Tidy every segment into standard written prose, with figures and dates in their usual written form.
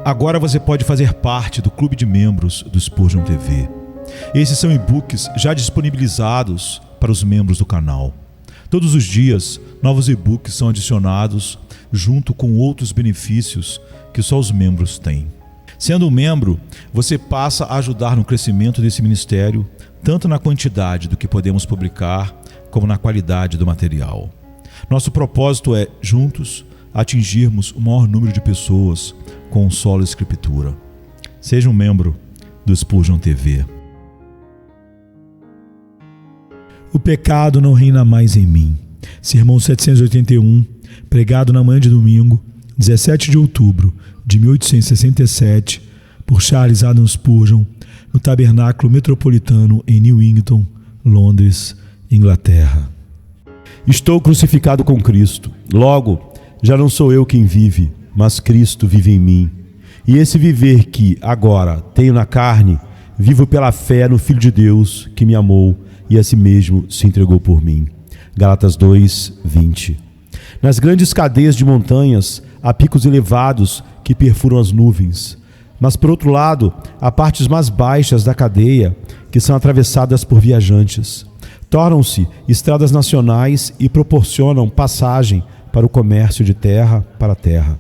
Agora você pode fazer parte do clube de membros do Spurgeon TV. Esses são e-books já disponibilizados para os membros do canal. Todos os dias, novos e-books são adicionados junto com outros benefícios que só os membros têm. Sendo um membro, você passa a ajudar no crescimento desse ministério, tanto na quantidade do que podemos publicar, como na qualidade do material. Nosso propósito é, juntos, atingirmos o maior número de pessoas com solo escritura. Seja um membro do Spurgeon TV. O pecado não reina mais em mim. Sermão 781, pregado na manhã de domingo, 17 de outubro de 1867, por Charles Haddon Spurgeon, no Tabernáculo Metropolitano em Newington, Londres, Inglaterra. Estou crucificado com Cristo. Logo, já não sou eu quem vive, mas Cristo vive em mim. E esse viver que, agora, tenho na carne, vivo pela fé no Filho de Deus, que me amou e a si mesmo se entregou por mim. Gálatas 2, 20. Nas grandes cadeias de montanhas, há picos elevados que perfuram as nuvens. Mas, por outro lado, há partes mais baixas da cadeia que são atravessadas por viajantes. Tornam-se estradas nacionais e proporcionam passagem para o comércio de terra para terra.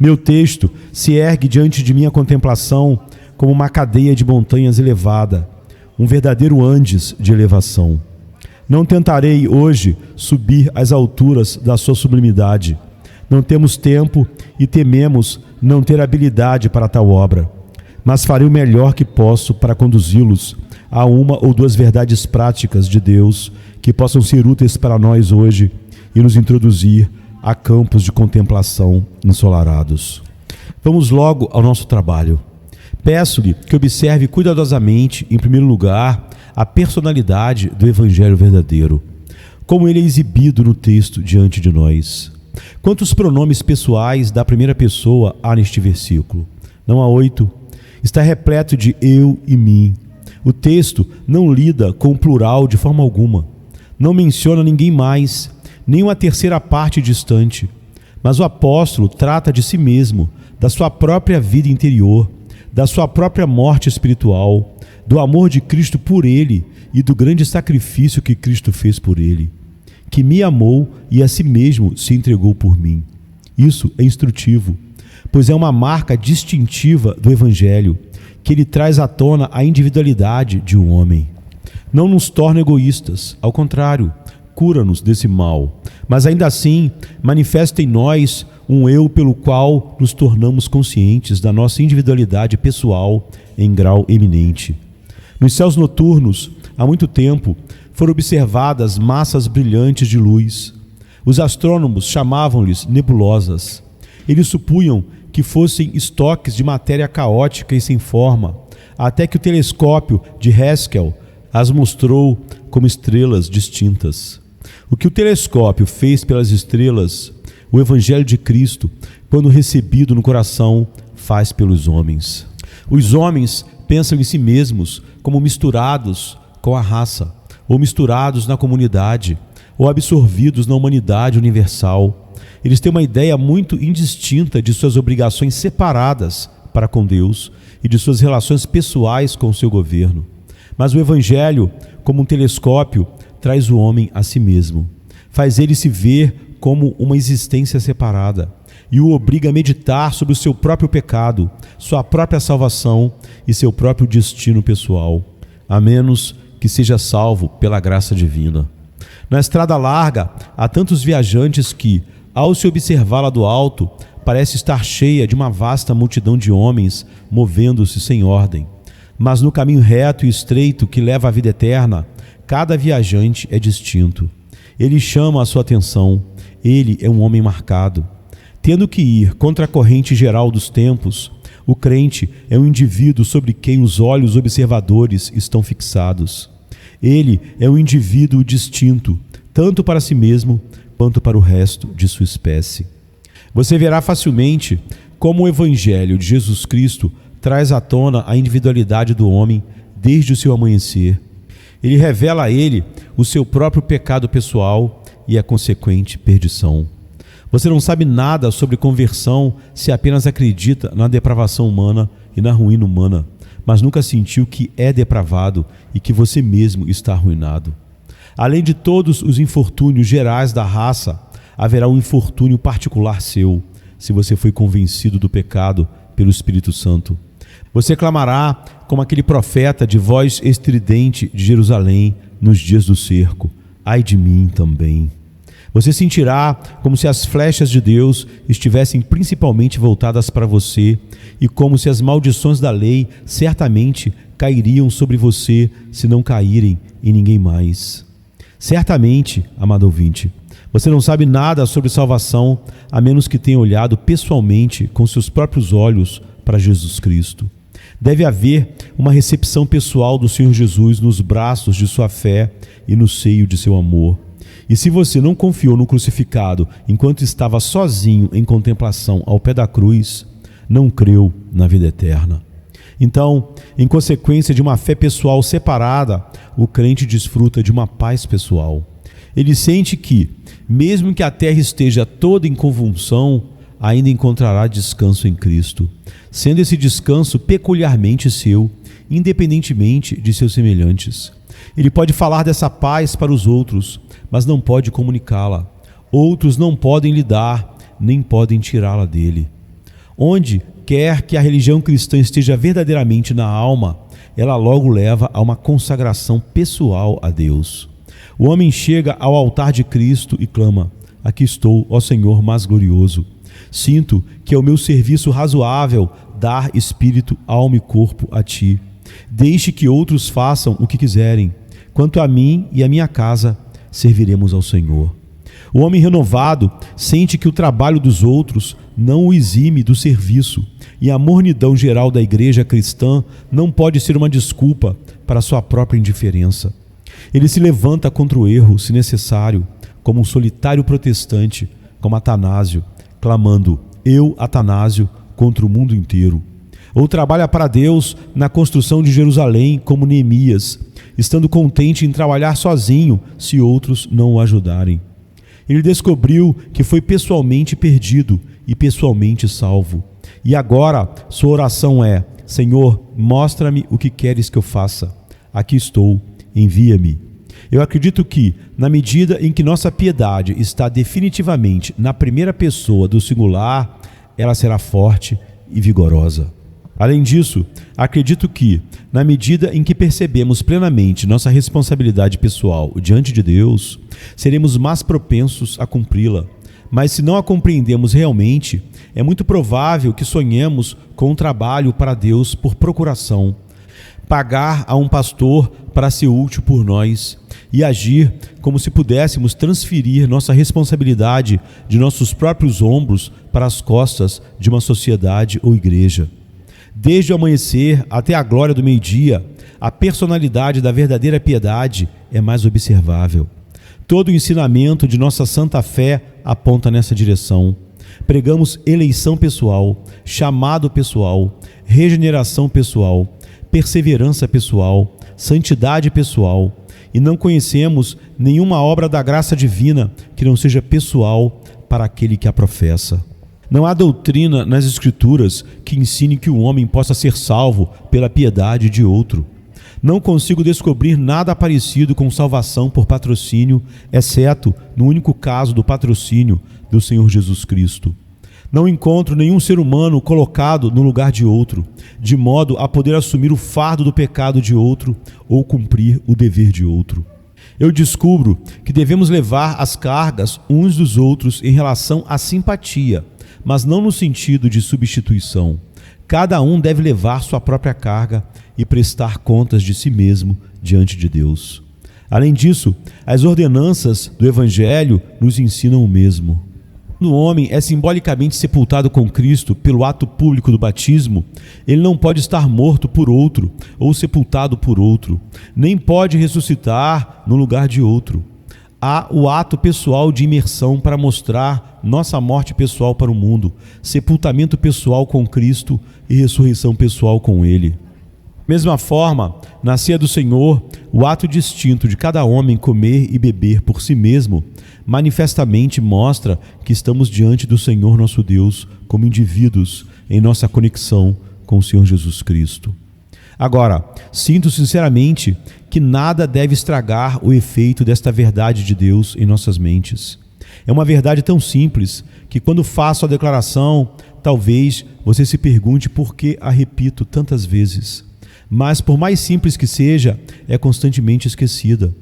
Meu texto se ergue diante de minha contemplação como uma cadeia de montanhas elevada, um verdadeiro Andes de elevação. Não tentarei hoje subir às alturas da sua sublimidade. Não temos tempo e tememos não ter habilidade para tal obra, mas farei o melhor que posso para conduzi-los a uma ou duas verdades práticas de Deus que possam ser úteis para nós hoje e nos introduzir a campos de contemplação ensolarados. Vamos logo ao nosso trabalho. Peço-lhe que observe cuidadosamente, em primeiro lugar, a personalidade do Evangelho verdadeiro, como ele é exibido no texto diante de nós. Quantos pronomes pessoais da primeira pessoa há neste versículo? Não há 8. Está repleto de eu e mim. O texto não lida com o plural de forma alguma. Não menciona ninguém mais, nem uma terceira parte distante. Mas o apóstolo trata de si mesmo, da sua própria vida interior, da sua própria morte espiritual, do amor de Cristo por ele e do grande sacrifício que Cristo fez por ele, que me amou e a si mesmo se entregou por mim. Isso é instrutivo, pois é uma marca distintiva do Evangelho, que ele traz à tona a individualidade de um homem. Não nos torna egoístas, ao contrário, cura-nos desse mal, mas ainda assim manifesta em nós um eu pelo qual nos tornamos conscientes da nossa individualidade pessoal em grau eminente. Nos céus noturnos, há muito tempo, foram observadas massas brilhantes de luz. Os astrônomos chamavam-lhes nebulosas. Eles supunham que fossem estoques de matéria caótica e sem forma, até que o telescópio de Haskell as mostrou como estrelas distintas. O que o telescópio fez pelas estrelas, o Evangelho de Cristo, quando recebido no coração, faz pelos homens. Os homens pensam em si mesmos como misturados com a raça, ou misturados na comunidade, ou absorvidos na humanidade universal. Eles têm uma ideia muito indistinta de suas obrigações separadas para com Deus e de suas relações pessoais com o seu governo. Mas o Evangelho, como um telescópio, traz o homem a si mesmo, faz ele se ver como uma existência separada e o obriga a meditar sobre o seu próprio pecado, sua própria salvação e seu próprio destino pessoal, a menos que seja salvo pela graça divina. Na estrada larga, há tantos viajantes que, ao se observá-la do alto, parece estar cheia de uma vasta multidão de homens movendo-se sem ordem. Mas no caminho reto e estreito que leva à vida eterna, cada viajante é distinto. Ele chama a sua atenção, ele é um homem marcado. Tendo que ir contra a corrente geral dos tempos, o crente é um indivíduo sobre quem os olhos observadores estão fixados. Ele é um indivíduo distinto, tanto para si mesmo quanto para o resto de sua espécie. Você verá facilmente como o Evangelho de Jesus Cristo traz à tona a individualidade do homem desde o seu amanhecer. Ele revela a ele o seu próprio pecado pessoal e a consequente perdição. Você não sabe nada sobre conversão se apenas acredita na depravação humana e na ruína humana, mas nunca sentiu que é depravado e que você mesmo está arruinado. Além de todos os infortúnios gerais da raça, haverá um infortúnio particular seu, se você foi convencido do pecado pelo Espírito Santo. Você clamará como aquele profeta de voz estridente de Jerusalém nos dias do cerco: ai de mim também. Você sentirá como se as flechas de Deus estivessem principalmente voltadas para você e como se as maldições da lei certamente cairiam sobre você se não caírem em ninguém mais. Certamente, amado ouvinte, você não sabe nada sobre salvação a menos que tenha olhado pessoalmente com seus próprios olhos para Jesus Cristo. Deve haver uma recepção pessoal do Senhor Jesus nos braços de sua fé e no seio de seu amor. E se você não confiou no crucificado enquanto estava sozinho em contemplação ao pé da cruz, não creu na vida eterna. Então, em consequência de uma fé pessoal separada, o crente desfruta de uma paz pessoal. Ele sente que, mesmo que a terra esteja toda em convulsão, ainda encontrará descanso em Cristo, sendo esse descanso peculiarmente seu, independentemente de seus semelhantes. Ele pode falar dessa paz para os outros, mas não pode comunicá-la. Outros não podem lhe dar, nem podem tirá-la dele. Onde quer que a religião cristã esteja verdadeiramente na alma, ela logo leva a uma consagração pessoal a Deus. O homem chega ao altar de Cristo e clama: aqui estou, ó Senhor mais glorioso. Sinto que é o meu serviço razoável dar espírito, alma e corpo a Ti. Deixe que outros façam o que quiserem. Quanto a mim e a minha casa, serviremos ao Senhor. O homem renovado sente que o trabalho dos outros não o exime do serviço, e a mornidão geral da igreja cristã não pode ser uma desculpa para sua própria indiferença. Ele se levanta contra o erro, se necessário, como um solitário protestante, como Atanásio, clamando: eu, Atanásio, contra o mundo inteiro. Ou trabalha para Deus na construção de Jerusalém, como Neemias, estando contente em trabalhar sozinho, se outros não o ajudarem. Ele descobriu que foi pessoalmente perdido e pessoalmente salvo. E agora sua oração é: Senhor, mostra-me o que queres que eu faça. Aqui estou, envia-me. Eu acredito que, na medida em que nossa piedade está definitivamente na primeira pessoa do singular, ela será forte e vigorosa. Além disso, acredito que, na medida em que percebemos plenamente nossa responsabilidade pessoal diante de Deus, seremos mais propensos a cumpri-la. Mas se não a compreendemos realmente, é muito provável que sonhemos com um trabalho para Deus por procuração, pagar a um pastor para ser útil por nós e agir como se pudéssemos transferir nossa responsabilidade de nossos próprios ombros para as costas de uma sociedade ou igreja. Desde o amanhecer até a glória do meio-dia, a personalidade da verdadeira piedade é mais observável. Todo o ensinamento de nossa santa fé aponta nessa direção. Pregamos eleição pessoal, chamado pessoal, regeneração pessoal, perseverança pessoal, santidade pessoal, e não conhecemos nenhuma obra da graça divina que não seja pessoal para aquele que a professa. Não há doutrina nas Escrituras que ensine que o homem possa ser salvo pela piedade de outro. Não consigo descobrir nada parecido com salvação por patrocínio, exceto no único caso do patrocínio do Senhor Jesus Cristo. Não encontro nenhum ser humano colocado no lugar de outro, de modo a poder assumir o fardo do pecado de outro ou cumprir o dever de outro. Eu descubro que devemos levar as cargas uns dos outros em relação à simpatia, mas não no sentido de substituição. Cada um deve levar sua própria carga e prestar contas de si mesmo diante de Deus. Além disso, as ordenanças do Evangelho nos ensinam o mesmo. Quando o homem é simbolicamente sepultado com Cristo pelo ato público do batismo, ele não pode estar morto por outro ou sepultado por outro, nem pode ressuscitar no lugar de outro. Há o ato pessoal de imersão para mostrar nossa morte pessoal para o mundo, sepultamento pessoal com Cristo e ressurreição pessoal com Ele. Mesma forma, na ceia do Senhor, o ato distinto de cada homem comer e beber por si mesmo, manifestamente mostra que estamos diante do Senhor nosso Deus como indivíduos em nossa conexão com o Senhor Jesus Cristo. Agora, sinto sinceramente que nada deve estragar o efeito desta verdade de Deus em nossas mentes. É uma verdade tão simples que quando faço a declaração, talvez você se pergunte por que a repito tantas vezes. Mas por mais simples que seja, é constantemente esquecida.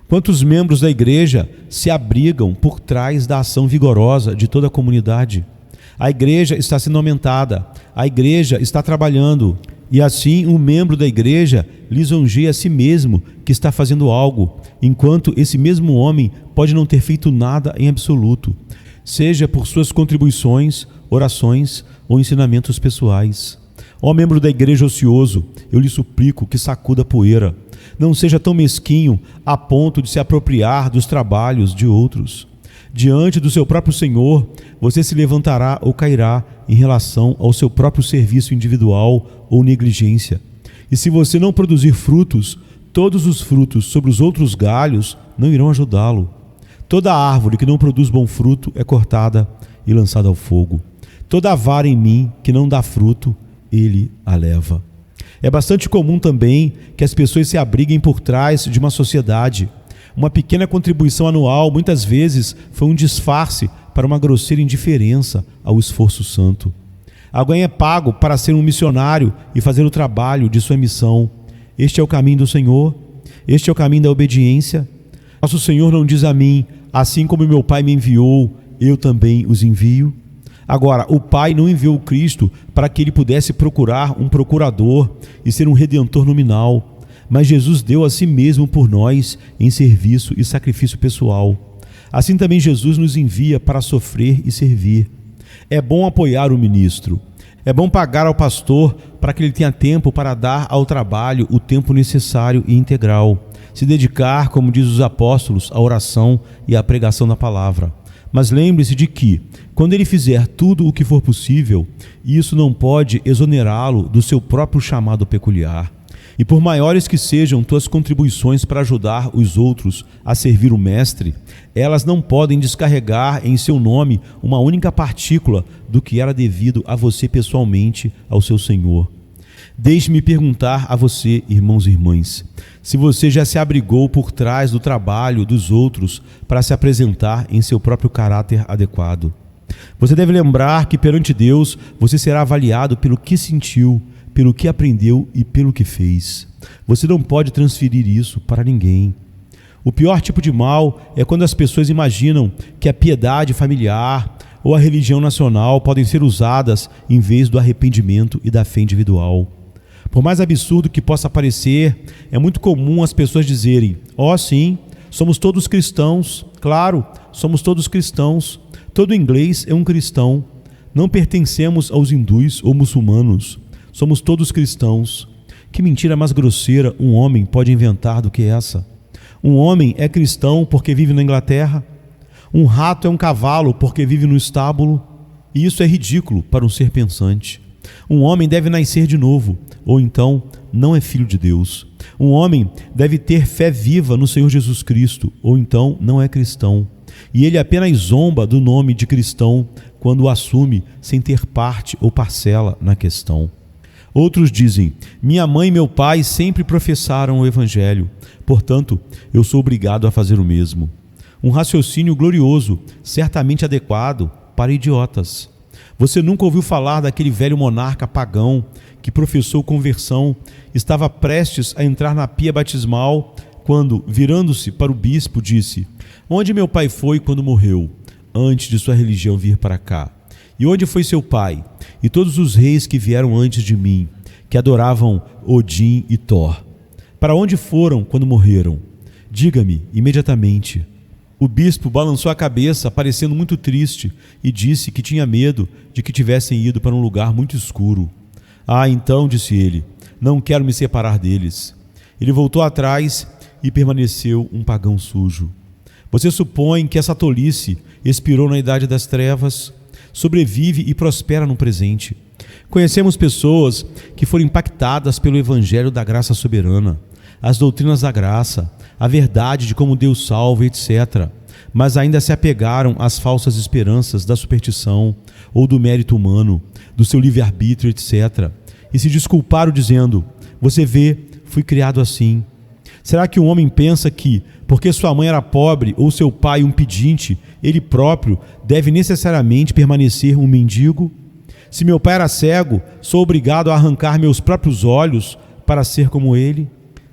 Quantos membros da igreja se abrigam por trás da ação vigorosa de toda a comunidade? A igreja está sendo aumentada, a igreja está trabalhando, e assim um membro da igreja lisonjeia a si mesmo que está fazendo algo, enquanto esse mesmo homem pode não ter feito nada em absoluto, seja por suas contribuições, orações ou ensinamentos pessoais. Ó membro da igreja ocioso, eu lhe suplico que sacuda a poeira. Não seja tão mesquinho a ponto de se apropriar dos trabalhos de outros. Diante do seu próprio Senhor, você se levantará ou cairá em relação ao seu próprio serviço individual ou negligência. E se você não produzir frutos, todos os frutos sobre os outros galhos não irão ajudá-lo. Toda árvore que não produz bom fruto é cortada e lançada ao fogo. Toda vara em mim que não dá fruto, ele a leva. É bastante comum também que as pessoas se abriguem por trás de uma sociedade. Uma pequena contribuição anual muitas vezes foi um disfarce para uma grosseira indiferença ao esforço santo. Alguém é pago para ser um missionário e fazer o trabalho de sua missão. Este é o caminho do Senhor? Este é o caminho da obediência? Nosso Senhor não diz a mim, assim como meu Pai me enviou, eu também os envio? Agora, o Pai não enviou Cristo para que ele pudesse procurar um procurador e ser um redentor nominal, mas Jesus deu a si mesmo por nós em serviço e sacrifício pessoal. Assim também Jesus nos envia para sofrer e servir. É bom apoiar o ministro, é bom pagar ao pastor para que ele tenha tempo para dar ao trabalho o tempo necessário e integral, se dedicar, como diz os apóstolos, à oração e à pregação da palavra. Mas lembre-se de que, quando ele fizer tudo o que for possível, isso não pode exonerá-lo do seu próprio chamado peculiar. E por maiores que sejam tuas contribuições para ajudar os outros a servir o Mestre, elas não podem descarregar em seu nome uma única partícula do que era devido a você pessoalmente, ao seu Senhor. Deixe-me perguntar a você, irmãos e irmãs, se você já se abrigou por trás do trabalho dos outros para se apresentar em seu próprio caráter adequado. Você deve lembrar que perante Deus você será avaliado pelo que sentiu, pelo que aprendeu e pelo que fez. Você não pode transferir isso para ninguém. O pior tipo de mal é quando as pessoas imaginam que a piedade familiar ou a religião nacional podem ser usadas em vez do arrependimento e da fé individual. Por mais absurdo que possa parecer, é muito comum as pessoas dizerem: sim, somos todos cristãos. Claro, somos todos cristãos. Todo inglês é um cristão. Não pertencemos aos hindus ou muçulmanos. Somos todos cristãos. Que mentira mais grosseira um homem pode inventar do que essa? Um homem é cristão porque vive na Inglaterra? Um rato é um cavalo porque vive no estábulo? E isso é ridículo para um ser pensante. Um homem deve nascer de novo, ou então não é filho de Deus. Um homem deve ter fé viva no Senhor Jesus Cristo, ou então não é cristão. E ele apenas zomba do nome de cristão quando o assume sem ter parte ou parcela na questão. Outros dizem: minha mãe e meu pai sempre professaram o Evangelho, portanto, eu sou obrigado a fazer o mesmo. Um raciocínio glorioso, certamente adequado para idiotas. Você nunca ouviu falar daquele velho monarca pagão que professou conversão, estava prestes a entrar na pia batismal, quando, virando-se para o bispo, disse: onde meu pai foi quando morreu, antes de sua religião vir para cá? E onde foi seu pai? E todos os reis que vieram antes de mim, que adoravam Odin e Thor? Para onde foram quando morreram? Diga-me imediatamente. O bispo balançou a cabeça, parecendo muito triste, e disse que tinha medo de que tivessem ido para um lugar muito escuro. Então, disse ele, não quero me separar deles. Ele voltou atrás e permaneceu um pagão sujo. Você supõe que essa tolice expirou na idade das trevas, sobrevive e prospera no presente. Conhecemos pessoas que foram impactadas pelo evangelho da graça soberana, as doutrinas da graça, a verdade de como Deus salva, etc., mas ainda se apegaram às falsas esperanças da superstição ou do mérito humano, do seu livre-arbítrio, etc., e se desculparam dizendo: você vê, fui criado assim. Será que um homem pensa que, porque sua mãe era pobre ou seu pai um pedinte, ele próprio deve necessariamente permanecer um mendigo? Se meu pai era cego, sou obrigado a arrancar meus próprios olhos para ser como ele?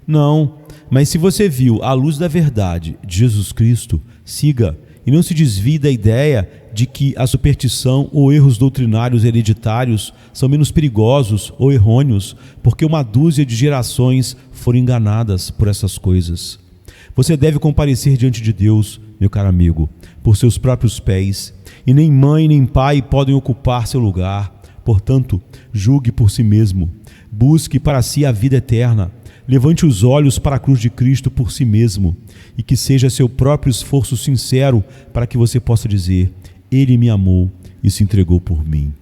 Não, mas se você viu a luz da verdade de Jesus Cristo, siga e não se desvie da ideia de que a superstição ou erros doutrinários hereditários são menos perigosos ou errôneos porque uma dúzia de gerações foram enganadas por essas coisas. Você deve comparecer diante de Deus, meu caro amigo, por seus próprios pés, e nem mãe nem pai podem ocupar seu lugar. Portanto, julgue por si mesmo, busque para si a vida eterna, levante os olhos para a cruz de Cristo por si mesmo, e que seja seu próprio esforço sincero para que você possa dizer: Ele me amou e se entregou por mim.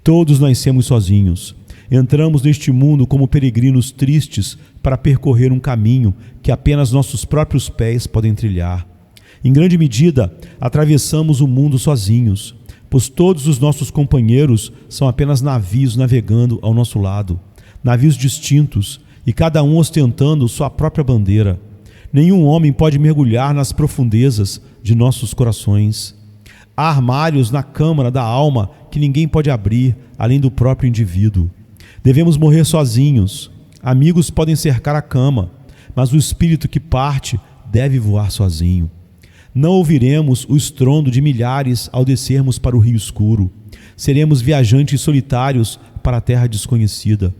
Todos nascemos sozinhos. Entramos neste mundo como peregrinos tristes para percorrer um caminho que apenas nossos próprios pés podem trilhar. Em grande medida, atravessamos o mundo sozinhos, pois todos os nossos companheiros são apenas navios navegando ao nosso lado, navios distintos, e cada um ostentando sua própria bandeira. Nenhum homem pode mergulhar nas profundezas de nossos corações. Há armários na câmara da alma que ninguém pode abrir, além do próprio indivíduo. Devemos morrer sozinhos. Amigos podem cercar a cama, mas o espírito que parte deve voar sozinho. Não ouviremos o estrondo de milhares ao descermos para o rio escuro. Seremos viajantes solitários para a terra desconhecida.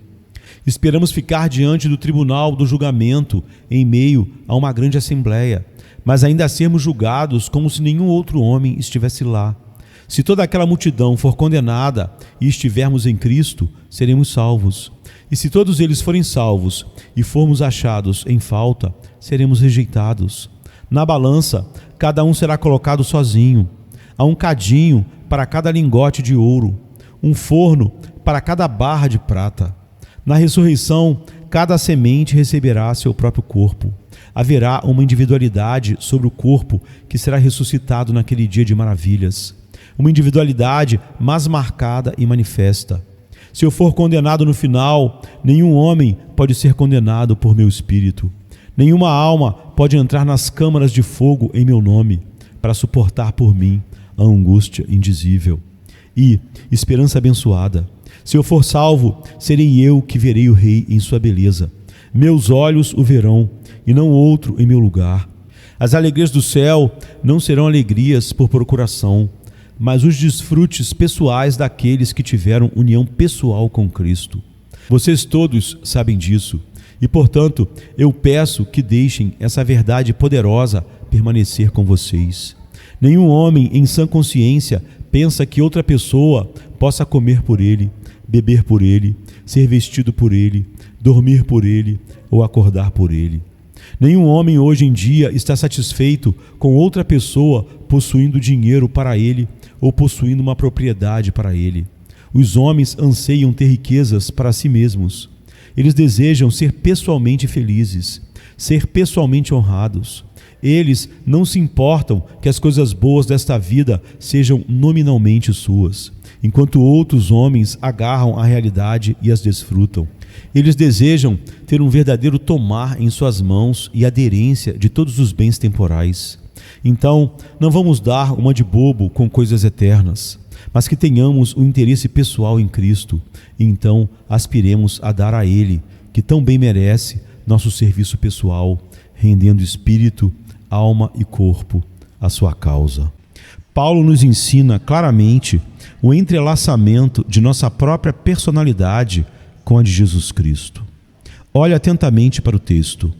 Esperamos ficar diante do tribunal do julgamento em meio a uma grande assembleia, mas ainda sermos julgados como se nenhum outro homem estivesse lá. Se toda aquela multidão for condenada e estivermos em Cristo, seremos salvos. E se todos eles forem salvos e formos achados em falta, seremos rejeitados. Na balança, cada um será colocado sozinho. Há um cadinho para cada lingote de ouro, um forno para cada barra de prata. Na ressurreição, cada semente receberá seu próprio corpo. Haverá uma individualidade sobre o corpo que será ressuscitado naquele dia de maravilhas. Uma individualidade mais marcada e manifesta. Se eu for condenado no final, nenhum homem pode ser condenado por meu espírito. Nenhuma alma pode entrar nas câmaras de fogo em meu nome, para suportar por mim a angústia indizível. E, esperança abençoada, se eu for salvo, serei eu que verei o Rei em sua beleza. Meus olhos o verão, e não outro em meu lugar. As alegrias do céu não serão alegrias por procuração, mas os desfrutes pessoais daqueles que tiveram união pessoal com Cristo. Vocês todos sabem disso, e portanto eu peço que deixem essa verdade poderosa permanecer com vocês. Nenhum homem em sã consciência pensa que outra pessoa possa comer por ele, beber por ele, ser vestido por ele, dormir por ele ou acordar por ele. Nenhum homem hoje em dia está satisfeito com outra pessoa possuindo dinheiro para ele ou possuindo uma propriedade para ele. Os homens anseiam ter riquezas para si mesmos. Eles desejam ser pessoalmente felizes, ser pessoalmente honrados. Eles não se importam que as coisas boas desta vida sejam nominalmente suas, enquanto outros homens agarram a realidade e as desfrutam. Eles desejam ter um verdadeiro tomar em suas mãos e aderência de todos os bens temporais. Então, não vamos dar uma de bobo com coisas eternas, mas que tenhamos o interesse pessoal em Cristo, e então aspiremos a dar a Ele, que tão bem merece, nosso serviço pessoal, rendendo espírito, alma e corpo à sua causa. Paulo nos ensina claramente o entrelaçamento de nossa própria personalidade com a de Jesus Cristo. Olhe atentamente para o texto.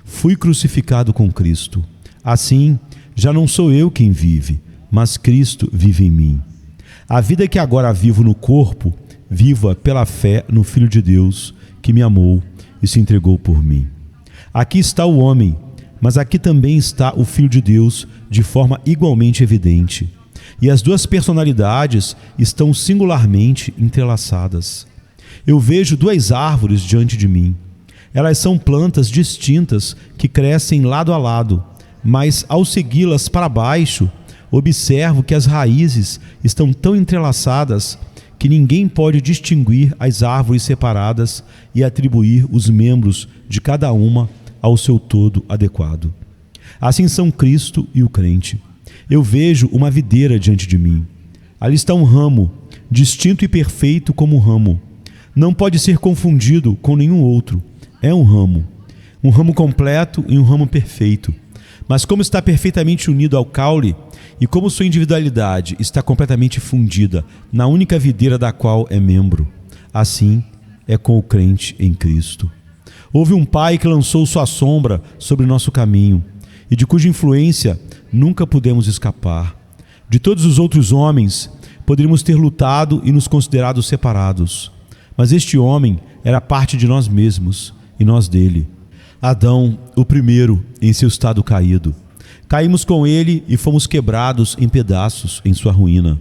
Fui crucificado com Cristo. Assim, já não sou eu quem vive, mas Cristo vive em mim. A vida que agora vivo no corpo, viva pela fé no Filho de Deus, que me amou e se entregou por mim. Aqui está o homem, mas aqui também está o Filho de Deus, de forma igualmente evidente. e as duas personalidades estão singularmente entrelaçadas. Eu vejo duas árvores diante de mim. Elas são plantas distintas que crescem lado a lado, mas ao segui-las para baixo, observo que as raízes estão tão entrelaçadas que ninguém pode distinguir as árvores separadas e atribuir os membros de cada uma ao seu todo adequado. Assim são Cristo e o crente. Eu vejo uma videira diante de mim. Ali está um ramo, distinto e perfeito como um ramo. Não pode ser confundido com nenhum outro. É um ramo completo e um ramo perfeito. Mas como está perfeitamente unido ao caule, e como sua individualidade está completamente fundida na única videira da qual é membro, assim é com o crente em Cristo. Houve um Pai que lançou sua sombra sobre nosso caminho, e de cuja influência nunca pudemos escapar. De todos os outros homens, poderíamos ter lutado e nos considerado separados. Mas este homem era parte de nós mesmos, e nós dele. Adão, o primeiro, em seu estado caído. Caímos com ele e fomos quebrados em pedaços em sua ruína.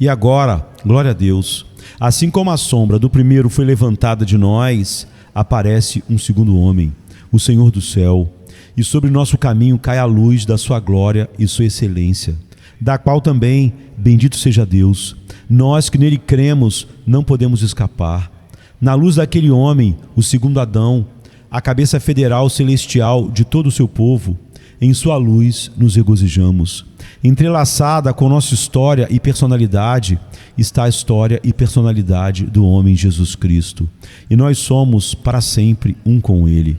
E agora, glória a Deus, assim como a sombra do primeiro foi levantada de nós, aparece um segundo homem, o Senhor do céu, e sobre nosso caminho cai a luz da sua glória e sua excelência, da qual também, bendito seja Deus, nós que nele cremos não podemos escapar. Na luz daquele homem, o segundo Adão, a cabeça federal celestial de todo o seu povo, em sua luz nos regozijamos. Entrelaçada com nossa história e personalidade está a história e personalidade do homem Jesus Cristo, e nós somos para sempre um com ele.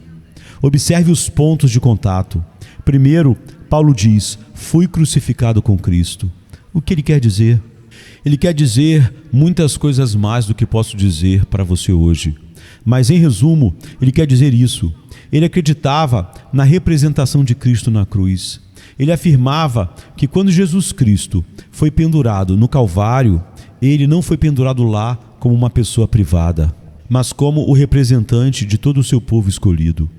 Observe os pontos de contato. Primeiro, Paulo diz: fui crucificado com Cristo. O que ele quer dizer? Ele quer dizer muitas coisas mais do que posso dizer para você hoje. Mas, em resumo, ele quer dizer isso. Ele acreditava na representação de Cristo na cruz. Ele afirmava que quando Jesus Cristo foi pendurado no Calvário, ele não foi pendurado lá como uma pessoa privada, mas como o representante de todo o seu povo escolhido.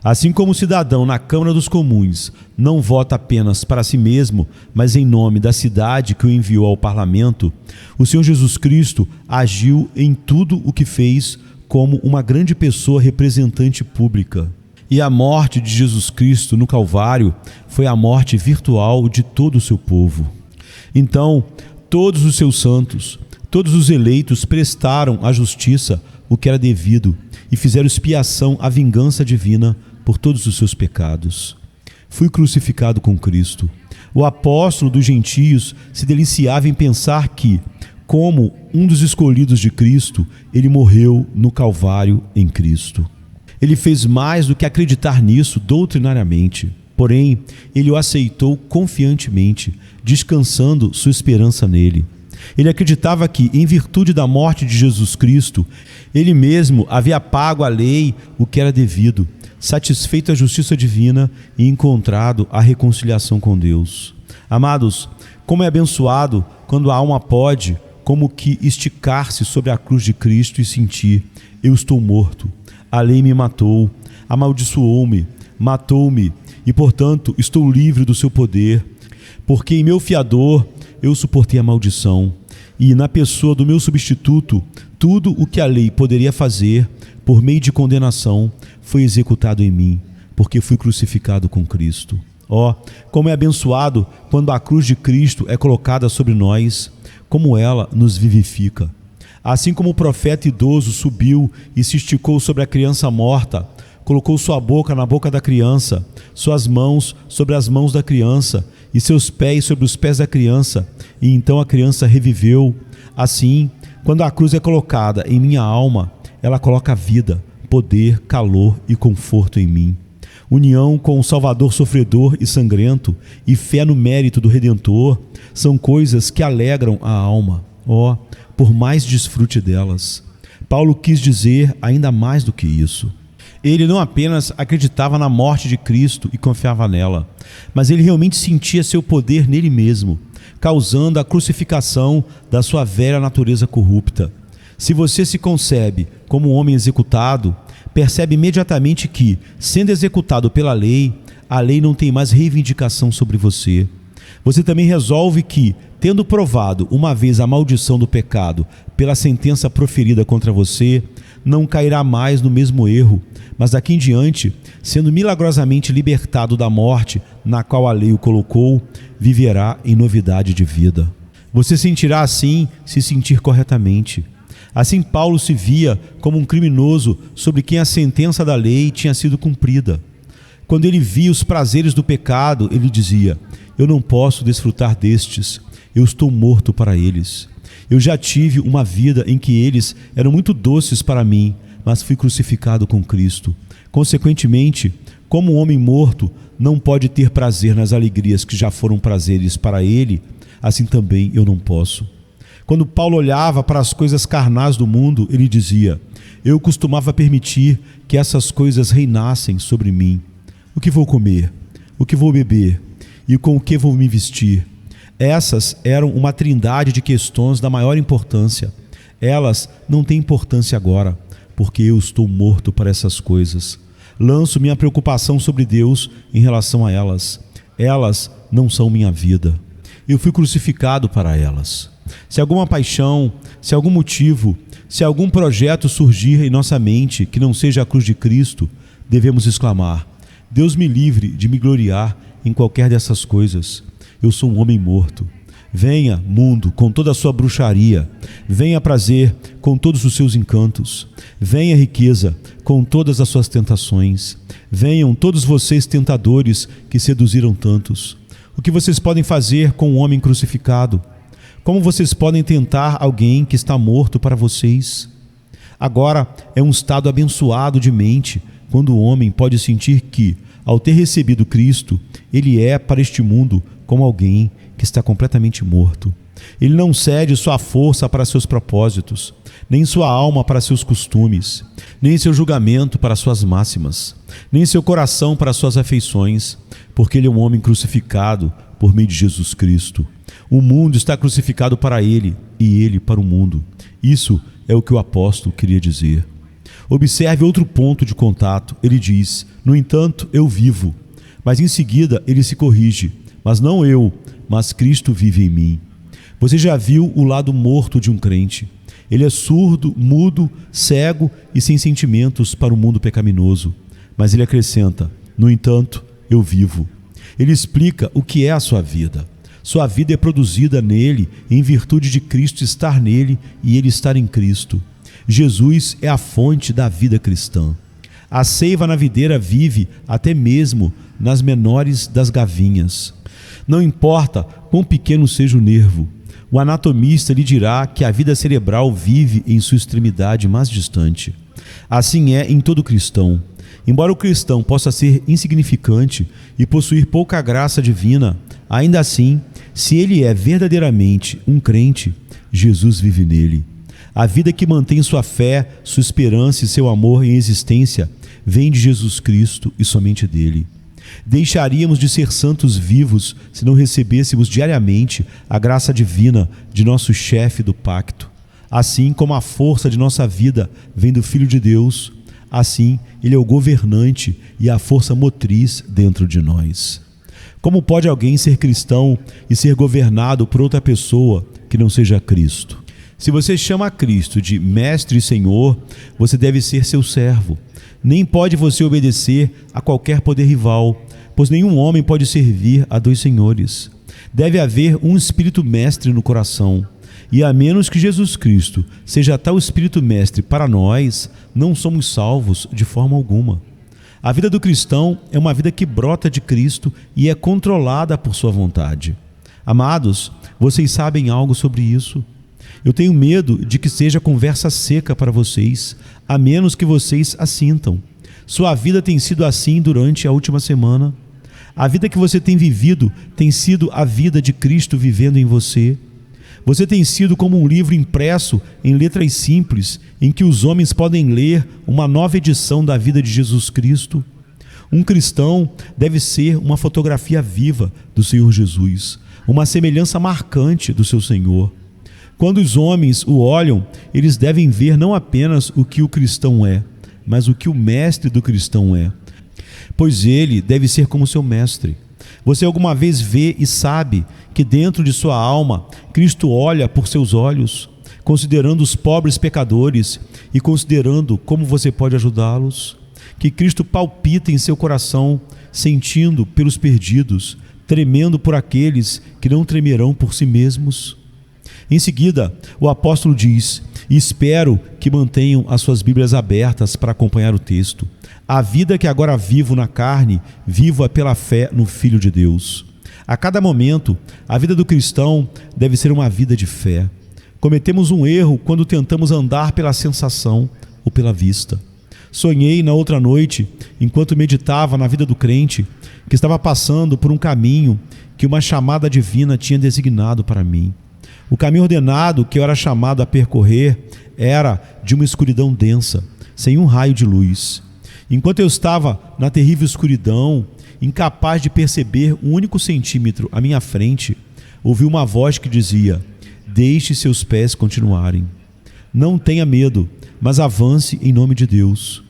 Assim como o cidadão na Câmara dos Comuns não vota apenas para si mesmo, mas em nome da cidade que o enviou ao parlamento, o Senhor Jesus Cristo agiu em tudo o que fez como uma grande pessoa representante pública. E a morte de Jesus Cristo no Calvário foi a morte virtual de todo o seu povo. Então, todos os seus santos, todos os eleitos prestaram à justiça o que era devido e fizeram expiação à vingança divina por todos os seus pecados. Fui crucificado com Cristo. O apóstolo dos gentios se deliciava em pensar que, como um dos escolhidos de Cristo, ele morreu no Calvário em Cristo. Ele fez mais do que acreditar nisso doutrinariamente, porém, ele o aceitou confiantemente, descansando sua esperança nele. Ele acreditava que, em virtude da morte de Jesus Cristo, ele mesmo havia pago à lei o que era devido, satisfeito a justiça divina e encontrado a reconciliação com Deus. Amados, como é abençoado quando a alma pode, como que esticar-se sobre a cruz de Cristo e sentir: eu estou morto. A lei me matou, amaldiçoou-me, matou-me, e portanto estou livre do seu poder, porque em meu fiador eu suportei a maldição, e na pessoa do meu substituto, tudo o que a lei poderia fazer, por meio de condenação, foi executado em mim, porque fui crucificado com Cristo. Ó, como é abençoado quando a cruz de Cristo é colocada sobre nós, como ela nos vivifica. Assim como o profeta idoso subiu e se esticou sobre a criança morta, colocou sua boca na boca da criança, suas mãos sobre as mãos da criança e seus pés sobre os pés da criança, e então a criança reviveu. Assim, quando a cruz é colocada em minha alma, ela coloca vida, poder, calor e conforto em mim. União com o Salvador sofredor e sangrento e fé no mérito do Redentor são coisas que alegram a alma. Ó, por mais desfrute delas. Paulo quis dizer ainda mais do que isso. Ele não apenas acreditava na morte de Cristo e confiava nela, mas ele realmente sentia seu poder nele mesmo, causando a crucificação da sua velha natureza corrupta. Se você se concebe como um homem executado, percebe imediatamente que, sendo executado pela lei, a lei não tem mais reivindicação sobre você. Você também resolve que, tendo provado uma vez a maldição do pecado pela sentença proferida contra você, não cairá mais no mesmo erro, mas daqui em diante, sendo milagrosamente libertado da morte na qual a lei o colocou, viverá em novidade de vida. Você sentirá assim se sentir corretamente. Assim Paulo se via como um criminoso sobre quem a sentença da lei tinha sido cumprida. Quando ele via os prazeres do pecado, ele dizia: eu não posso desfrutar destes, eu estou morto para eles. Eu já tive uma vida em que eles eram muito doces para mim, mas fui crucificado com Cristo. Consequentemente, como um homem morto não pode ter prazer nas alegrias que já foram prazeres para ele, assim também eu não posso. Quando Paulo olhava para as coisas carnais do mundo, ele dizia: eu costumava permitir que essas coisas reinassem sobre mim. O que vou comer? O que vou beber? E com o que vou me vestir? Essas eram uma trindade de questões da maior importância. Elas não têm importância agora, porque eu estou morto para essas coisas. Lanço minha preocupação sobre Deus em relação a elas. Elas não são minha vida. Eu fui crucificado para elas. Se alguma paixão, se algum motivo, se algum projeto surgir em nossa mente que não seja a cruz de Cristo, devemos exclamar: Deus me livre de me gloriar em qualquer dessas coisas. Eu sou um homem morto. Venha, mundo, com toda a sua bruxaria. Venha, prazer, com todos os seus encantos. Venha, riqueza, com todas as suas tentações. Venham todos vocês tentadores que seduziram tantos. O que vocês podem fazer com um homem crucificado? Como vocês podem tentar alguém que está morto para vocês? Agora é um estado abençoado de mente, quando o homem pode sentir que, ao ter recebido Cristo, ele é para este mundo como alguém que está completamente morto. Ele não cede sua força para seus propósitos, nem sua alma para seus costumes, nem seu julgamento para suas máximas, nem seu coração para suas afeições, porque ele é um homem crucificado por meio de Jesus Cristo. O mundo está crucificado para ele e ele para o mundo. Isso é o que o apóstolo queria dizer. Observe outro ponto de contato. Ele diz: no entanto, eu vivo. Mas em seguida ele se corrige: mas não eu, mas Cristo vive em mim. Você já viu o lado morto de um crente. Ele é surdo, mudo, cego e sem sentimentos para o mundo pecaminoso. Mas ele acrescenta: no entanto, eu vivo. Ele explica o que é a sua vida. Sua vida é produzida nele, em virtude de Cristo estar nele e ele estar em Cristo. Jesus é a fonte da vida cristã. A seiva na videira vive até mesmo nas menores das gavinhas. Não importa quão pequeno seja o nervo, o anatomista lhe dirá que a vida cerebral vive em sua extremidade mais distante. Assim é em todo cristão. Embora o cristão possa ser insignificante e possuir pouca graça divina, ainda assim, se ele é verdadeiramente um crente, Jesus vive nele. A vida que mantém sua fé, sua esperança e seu amor em existência vem de Jesus Cristo e somente dele. Deixaríamos de ser santos vivos se não recebêssemos diariamente a graça divina de nosso chefe do pacto. Assim como a força de nossa vida vem do Filho de Deus, assim ele é o governante e a força motriz dentro de nós. Como pode alguém ser cristão e ser governado por outra pessoa que não seja Cristo? Se você chama a Cristo de Mestre e Senhor, você deve ser seu servo. Nem pode você obedecer a qualquer poder rival, pois nenhum homem pode servir a dois senhores. Deve haver um espírito mestre no coração, e a menos que Jesus Cristo seja tal espírito mestre para nós, não somos salvos de forma alguma. A vida do cristão é uma vida que brota de Cristo e é controlada por sua vontade. Amados, vocês sabem algo sobre isso? Eu tenho medo de que seja conversa seca para vocês, a menos que vocês a sintam. Sua vida tem sido assim durante a última semana. A vida que você tem vivido tem sido a vida de Cristo vivendo em você. Você tem sido como um livro impresso em letras simples, em que os homens podem ler uma nova edição da vida de Jesus Cristo. Um cristão deve ser uma fotografia viva do Senhor Jesus, uma semelhança marcante do seu Senhor. Quando os homens o olham, eles devem ver não apenas o que o cristão é, mas o que o mestre do cristão é. Pois ele deve ser como seu mestre. Você alguma vez vê e sabe que dentro de sua alma Cristo olha por seus olhos, considerando os pobres pecadores e considerando como você pode ajudá-los? Que Cristo palpita em seu coração, sentindo pelos perdidos, tremendo por aqueles que não tremerão por si mesmos? Em seguida, o apóstolo diz, e espero que mantenham as suas Bíblias abertas para acompanhar o texto: a vida que agora vivo na carne, vivo-a pela fé no Filho de Deus. A cada momento, a vida do cristão deve ser uma vida de fé. Cometemos um erro quando tentamos andar pela sensação ou pela vista. Sonhei na outra noite, enquanto meditava na vida do crente, que estava passando por um caminho que uma chamada divina tinha designado para mim. O caminho ordenado que eu era chamado a percorrer era de uma escuridão densa, sem um raio de luz. Enquanto eu estava na terrível escuridão, incapaz de perceber um único centímetro à minha frente, ouvi uma voz que dizia: deixe seus pés continuarem. Não tenha medo, mas avance em nome de Deus.